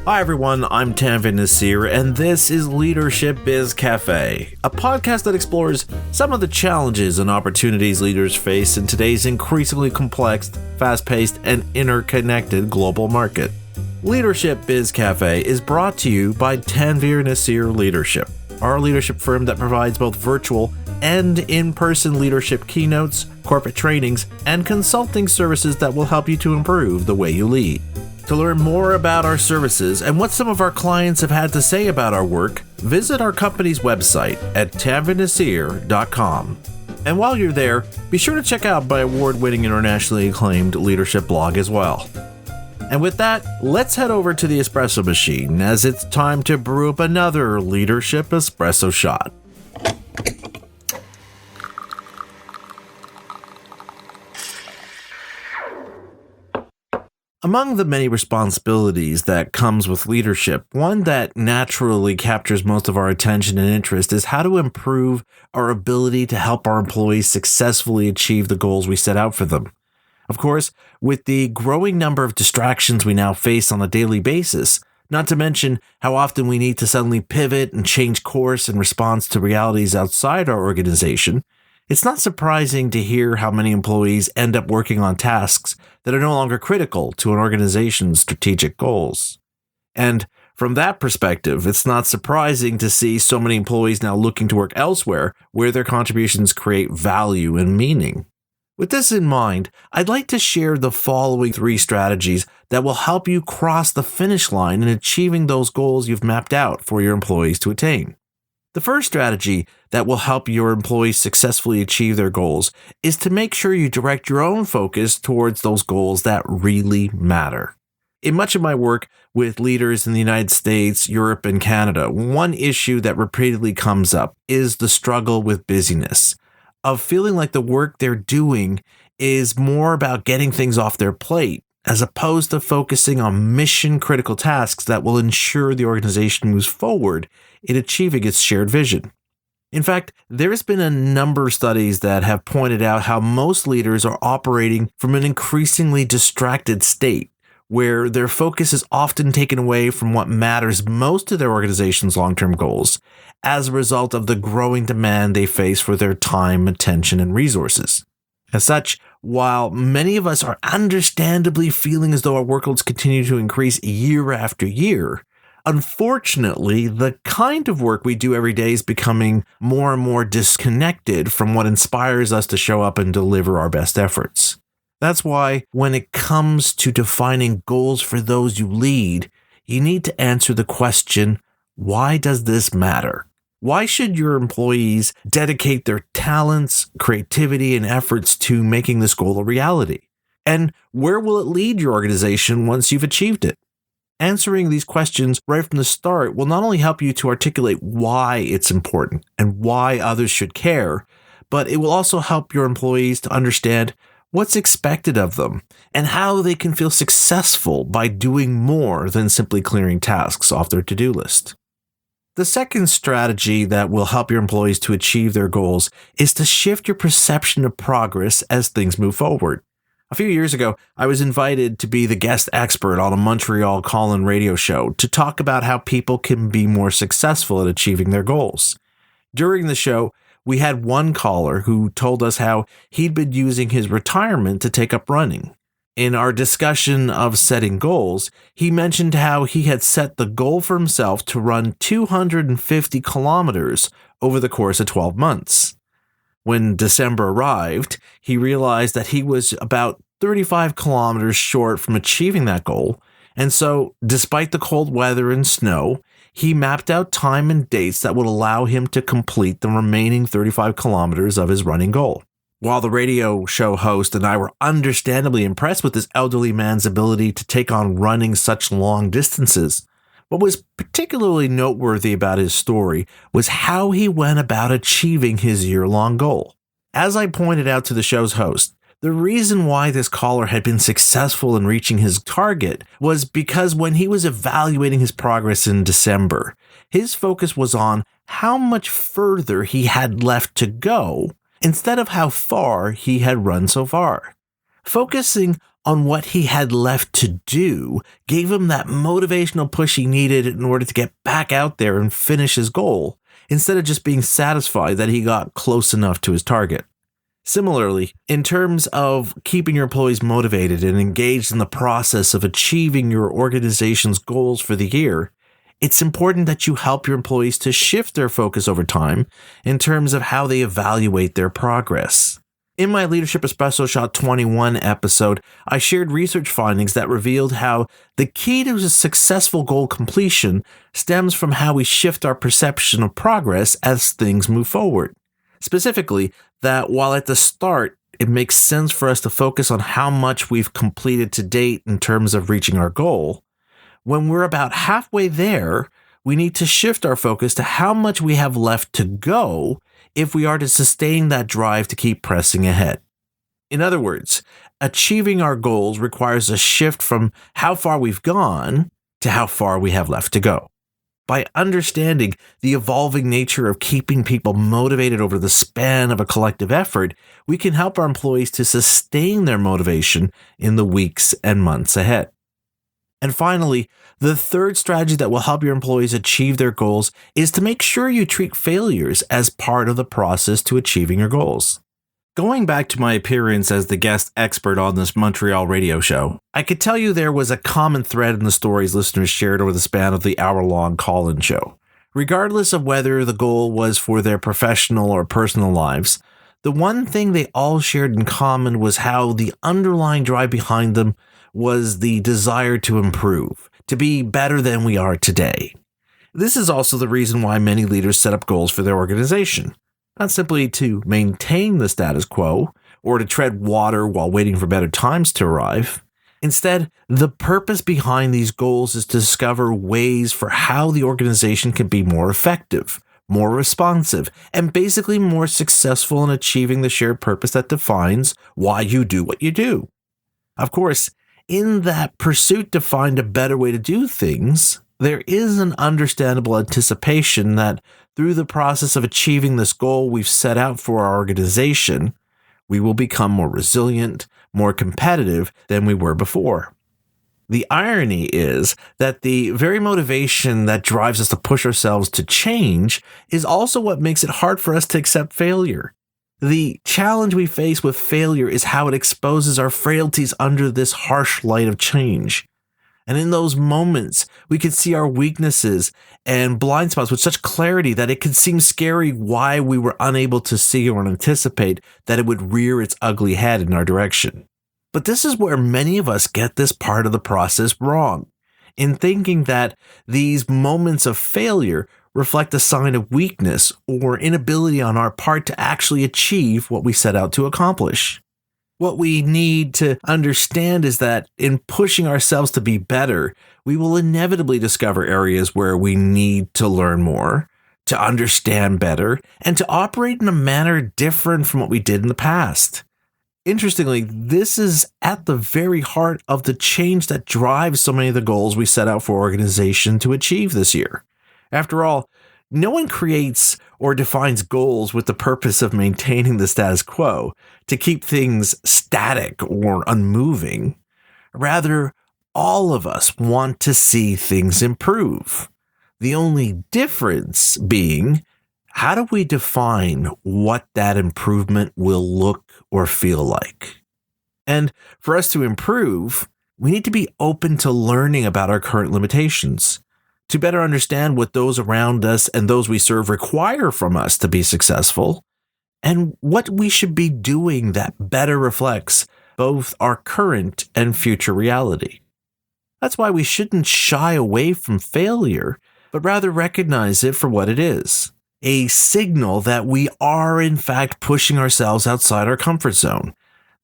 Hi everyone, I'm Tanvin Nasir, and this is Leadership Biz Cafe, a podcast that explores some of the challenges and opportunities leaders face in today's increasingly complex, fast-paced, and interconnected global market. Leadership Biz Cafe is brought to you by Tanvir Nasir Leadership, our leadership firm that provides both virtual and in-person leadership keynotes, corporate trainings, and consulting services that will help you to improve the way you lead. To learn more about our services and what some of our clients have had to say about our work, visit our company's website at tanvinasir.com. And while you're there, be sure to check out my award-winning internationally acclaimed leadership blog as well. And with that, let's head over to the espresso machine as it's time to brew up another Leadership Espresso Shot. Among the many responsibilities that comes with leadership, one that naturally captures most of our attention and interest is how to improve our ability to help our employees successfully achieve the goals we set out for them. Of course, with the growing number of distractions we now face on a daily basis, not to mention how often we need to suddenly pivot and change course in response to realities outside our organization, it's not surprising to hear how many employees end up working on tasks that are no longer critical to an organization's strategic goals. And from that perspective, it's not surprising to see so many employees now looking to work elsewhere where their contributions create value and meaning. With this in mind, I'd like to share the following 3 strategies that will help you cross the finish line in achieving those goals you've mapped out for your employees to attain. The first strategy that will help your employees successfully achieve their goals is to make sure you direct your own focus towards those goals that really matter. In much of my work with leaders in the United States, Europe, and Canada, one issue that repeatedly comes up is the struggle with busyness, of feeling like the work they're doing is more about getting things off their plate, as opposed to focusing on mission-critical tasks that will ensure the organization moves forward in achieving its shared vision. In fact, there's been a number of studies that have pointed out how most leaders are operating from an increasingly distracted state, where their focus is often taken away from what matters most to their organization's long-term goals, as a result of the growing demand they face for their time, attention, and resources. As such, while many of us are understandably feeling as though our workloads continue to increase year after year, unfortunately, the kind of work we do every day is becoming more and more disconnected from what inspires us to show up and deliver our best efforts. That's why, when it comes to defining goals for those you lead, you need to answer the question, why does this matter? Why should your employees dedicate their talents, creativity, and efforts to making this goal a reality? And where will it lead your organization once you've achieved it? Answering these questions right from the start will not only help you to articulate why it's important and why others should care, but it will also help your employees to understand what's expected of them and how they can feel successful by doing more than simply clearing tasks off their to-do list. The second strategy that will help your employees to achieve their goals is to shift your perception of progress as things move forward. A few years ago, I was invited to be the guest expert on a Montreal call-in radio show to talk about how people can be more successful at achieving their goals. During the show, we had one caller who told us how he'd been using his retirement to take up running. In our discussion of setting goals, he mentioned how he had set the goal for himself to run 250 kilometers over the course of 12 months. When December arrived, he realized that he was about 35 kilometers short from achieving that goal, and so, despite the cold weather and snow, he mapped out time and dates that would allow him to complete the remaining 35 kilometers of his running goal. While the radio show host and I were understandably impressed with this elderly man's ability to take on running such long distances, what was particularly noteworthy about his story was how he went about achieving his year-long goal. As I pointed out to the show's host, the reason why this caller had been successful in reaching his target was because when he was evaluating his progress in December, his focus was on how much further he had left to go instead of how far he had run so far. Focusing on what he had left to do gave him that motivational push he needed in order to get back out there and finish his goal, instead of just being satisfied that he got close enough to his target. Similarly, in terms of keeping your employees motivated and engaged in the process of achieving your organization's goals for the year, it's important that you help your employees to shift their focus over time in terms of how they evaluate their progress. In my Leadership Espresso Shot 21 episode, I shared research findings that revealed how the key to a successful goal completion stems from how we shift our perception of progress as things move forward. Specifically, that while at the start, it makes sense for us to focus on how much we've completed to date in terms of reaching our goal, when we're about halfway there, we need to shift our focus to how much we have left to go if we are to sustain that drive to keep pressing ahead. In other words, achieving our goals requires a shift from how far we've gone to how far we have left to go. By understanding the evolving nature of keeping people motivated over the span of a collective effort, we can help our employees to sustain their motivation in the weeks and months ahead. And finally, the third strategy that will help your employees achieve their goals is to make sure you treat failures as part of the process to achieving your goals. Going back to my appearance as the guest expert on this Montreal radio show, I could tell you there was a common thread in the stories listeners shared over the span of the hour-long call-in show. Regardless of whether the goal was for their professional or personal lives, the one thing they all shared in common was how the underlying drive behind them was the desire to improve, to be better than we are today. This is also the reason why many leaders set up goals for their organization. Not simply to maintain the status quo or to tread water while waiting for better times to arrive. Instead, the purpose behind these goals is to discover ways for how the organization can be more effective, more responsive, and basically more successful in achieving the shared purpose that defines why you do what you do. Of course, in that pursuit to find a better way to do things, there is an understandable anticipation that through the process of achieving this goal we've set out for our organization, we will become more resilient, more competitive than we were before. The irony is that the very motivation that drives us to push ourselves to change is also what makes it hard for us to accept failure. The challenge we face with failure is how it exposes our frailties under this harsh light of change. And in those moments, we can see our weaknesses and blind spots with such clarity that it can seem scary why we were unable to see or anticipate that it would rear its ugly head in our direction. But this is where many of us get this part of the process wrong, in thinking that these moments of failure reflect a sign of weakness or inability on our part to actually achieve what we set out to accomplish. What we need to understand is that in pushing ourselves to be better, we will inevitably discover areas where we need to learn more, to understand better, and to operate in a manner different from what we did in the past. Interestingly, this is at the very heart of the change that drives so many of the goals we set out for our organization to achieve this year. After all, no one creates or defines goals with the purpose of maintaining the status quo, to keep things static or unmoving. Rather, all of us want to see things improve. The only difference being, how do we define what that improvement will look or feel like? And for us to improve, we need to be open to learning about our current limitations, to better understand what those around us and those we serve require from us to be successful, and what we should be doing that better reflects both our current and future reality. That's why we shouldn't shy away from failure, but rather recognize it for what it is, a signal that we are in fact pushing ourselves outside our comfort zone,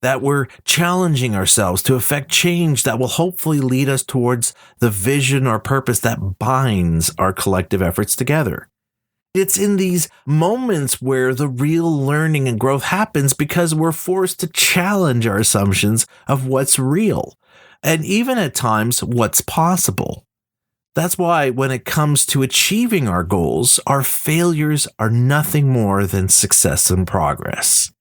that we're challenging ourselves to effect change that will hopefully lead us towards the vision or purpose that binds our collective efforts together. It's in these moments where the real learning and growth happens because we're forced to challenge our assumptions of what's real, and even at times what's possible. That's why when it comes to achieving our goals, our failures are nothing more than success and progress.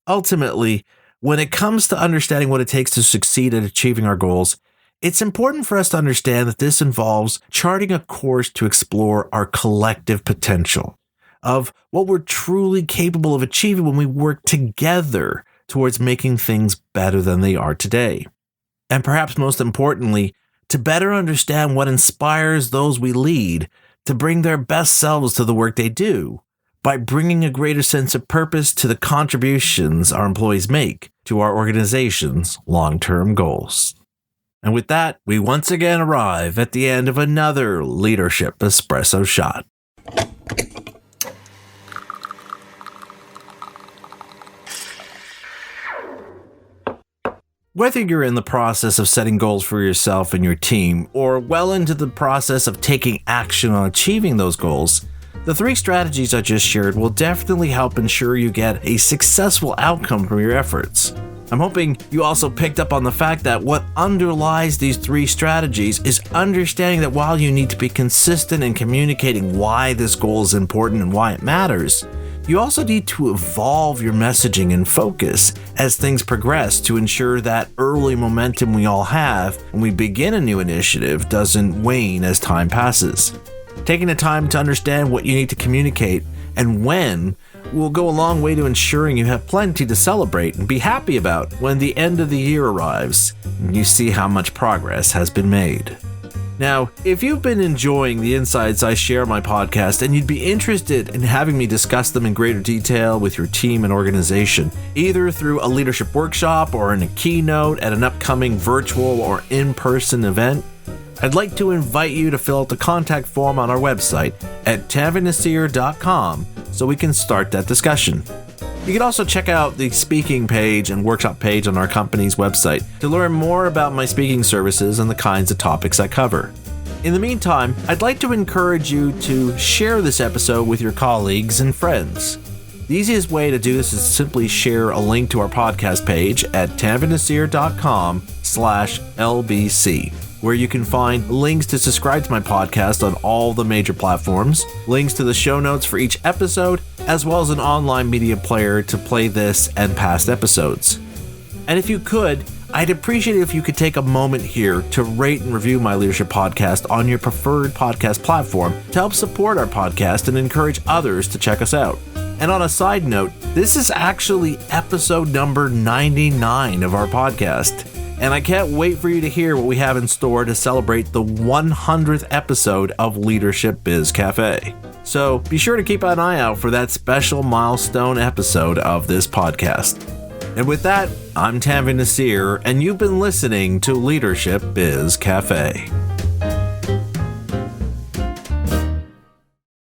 Ultimately, when it comes to understanding what it takes to succeed at achieving our goals, it's important for us to understand that this involves charting a course to explore our collective potential of what we're truly capable of achieving when we work together towards making things better than they are today. And perhaps most importantly, to better understand what inspires those we lead to bring their best selves to the work they do by bringing a greater sense of purpose to the contributions our employees make to our organization's long-term goals. And with that, we once again arrive at the end of another Leadership Espresso Shot. Whether you're in the process of setting goals for yourself and your team, or well into the process of taking action on achieving those goals, the 3 strategies I just shared will definitely help ensure you get a successful outcome from your efforts. I'm hoping you also picked up on the fact that what underlies these 3 strategies is understanding that while you need to be consistent in communicating why this goal is important and why it matters, you also need to evolve your messaging and focus as things progress to ensure that early momentum we all have when we begin a new initiative doesn't wane as time passes. Taking the time to understand what you need to communicate and when will go a long way to ensuring you have plenty to celebrate and be happy about when the end of the year arrives and you see how much progress has been made. Now, if you've been enjoying the insights I share on my podcast and you'd be interested in having me discuss them in greater detail with your team and organization, either through a leadership workshop or in a keynote at an upcoming virtual or in-person event, I'd like to invite you to fill out the contact form on our website at tanvinasir.com so we can start that discussion. You can also check out the speaking page and workshop page on our company's website to learn more about my speaking services and the kinds of topics I cover. In the meantime, I'd like to encourage you to share this episode with your colleagues and friends. The easiest way to do this is simply share a link to our podcast page at tanvinasir.com/LBC. where you can find links to subscribe to my podcast on all the major platforms, links to the show notes for each episode, as well as an online media player to play this and past episodes. And if you could, I'd appreciate it if you could take a moment here to rate and review my leadership podcast on your preferred podcast platform to help support our podcast and encourage others to check us out. And on a side note, this is actually episode number 99 of our podcast. And I can't wait for you to hear what we have in store to celebrate the 100th episode of Leadership Biz Cafe. So be sure to keep an eye out for that special milestone episode of this podcast. And with that, I'm Tanvin Nasir, and you've been listening to Leadership Biz Cafe.